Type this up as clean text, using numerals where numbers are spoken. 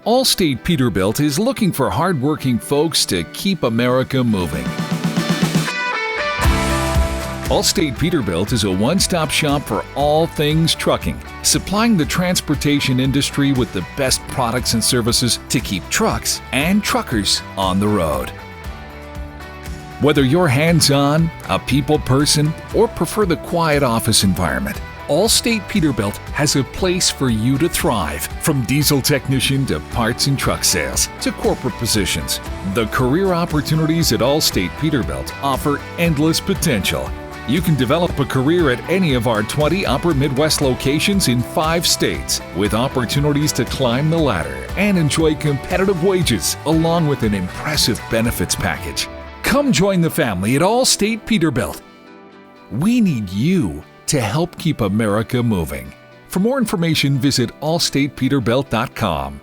Allstate Peterbilt is looking for hardworking folks to keep America moving. Allstate Peterbilt is a one-stop shop for all things trucking, supplying the transportation industry with the best products and services to keep trucks and truckers on the road. Whether you're hands-on, a people person, or prefer the quiet office environment, Allstate Peterbilt has a place for you to thrive. From diesel technician to parts and truck sales to corporate positions, the career opportunities at Allstate Peterbilt offer endless potential. You can develop a career at any of our 20 Upper Midwest locations in 5 states, with opportunities to climb the ladder and enjoy competitive wages, along with an impressive benefits package. Come join the family at Allstate Peterbilt. We need you to help keep America moving. For more information, visit allstatepeterbilt.com.